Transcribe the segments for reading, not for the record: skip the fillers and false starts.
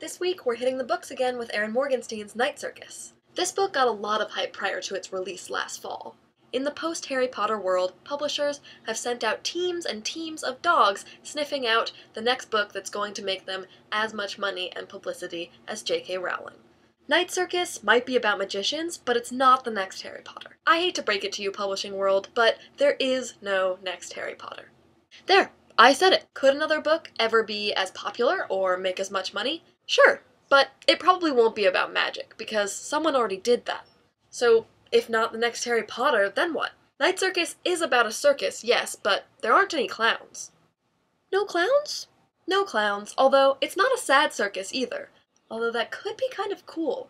This week, we're hitting the books again with Erin Morgenstein's Night Circus. This book got a lot of hype prior to its release last fall. In the post-Harry Potter world, publishers have sent out teams and teams of dogs sniffing out the next book that's going to make them as much money and publicity as J.K. Rowling. Night Circus might be about magicians, but it's not the next Harry Potter. I hate to break it to you, publishing world, but there is no next Harry Potter. There, I said it. Could another book ever be as popular or make as much money? Sure, but it probably won't be about magic, because someone already did that. So, if not the next Harry Potter, then what? Night Circus is about a circus, yes, but there aren't any clowns. No clowns? No clowns, although it's not a sad circus either, although that could be kind of cool.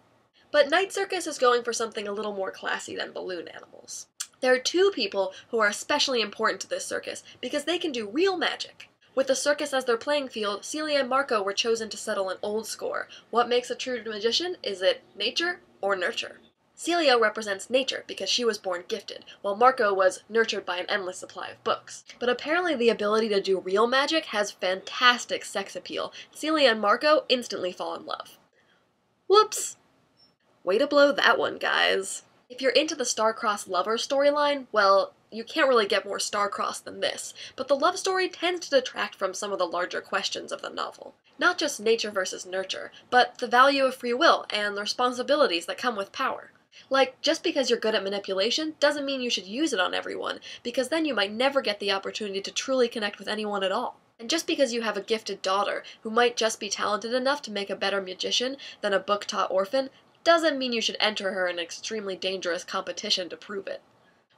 But Night Circus is going for something a little more classy than balloon animals. There are two people who are especially important to this circus because they can do real magic. With the circus as their playing field, Celia and Marco were chosen to settle an old score. What makes a true magician? Is it nature or nurture? Celia represents nature because she was born gifted, while Marco was nurtured by an endless supply of books. But apparently the ability to do real magic has fantastic sex appeal. Celia and Marco instantly fall in love. Whoops! Way to blow that one, guys. If you're into the star-crossed lover storyline, well, you can't really get more star-crossed than this, but the love story tends to detract from some of the larger questions of the novel. Not just nature versus nurture, but the value of free will and the responsibilities that come with power. Like, just because you're good at manipulation doesn't mean you should use it on everyone, because then you might never get the opportunity to truly connect with anyone at all. And just because you have a gifted daughter who might just be talented enough to make a better magician than a book-taught orphan, doesn't mean you should enter her in an extremely dangerous competition to prove it.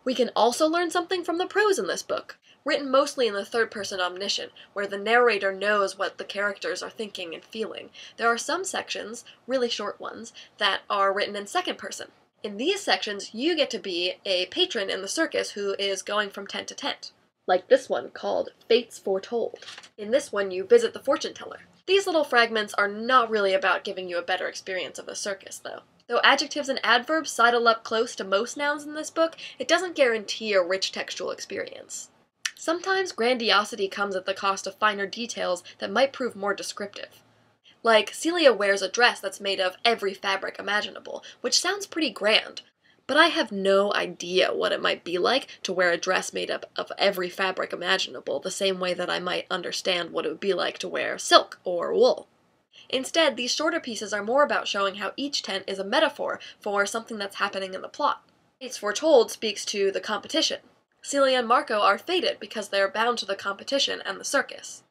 We can also learn something from the prose in this book, written mostly in the third-person omniscient, where the narrator knows what the characters are thinking and feeling. There are some sections, really short ones, that are written in second person. In these sections, you get to be a patron in the circus who is going from tent to tent. Like this one, called Fates Foretold. In this one, you visit the fortune teller. These little fragments are not really about giving you a better experience of the circus, though. Though adjectives and adverbs sidle up close to most nouns in this book, it doesn't guarantee a rich textual experience. Sometimes grandiosity comes at the cost of finer details that might prove more descriptive. Like, Celia wears a dress that's made of every fabric imaginable, which sounds pretty grand, but I have no idea what it might be like to wear a dress made up of every fabric imaginable, the same way that I might understand what it would be like to wear silk or wool. Instead, these shorter pieces are more about showing how each tent is a metaphor for something that's happening in the plot. Fates Foretold speaks to the competition. Celia and Marco are fated because they are bound to the competition and the circus.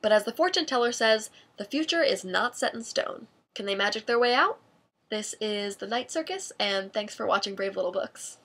But as the fortune teller says, the future is not set in stone. Can they magic their way out? This is the Night Circus, and thanks for watching Brave Little Books.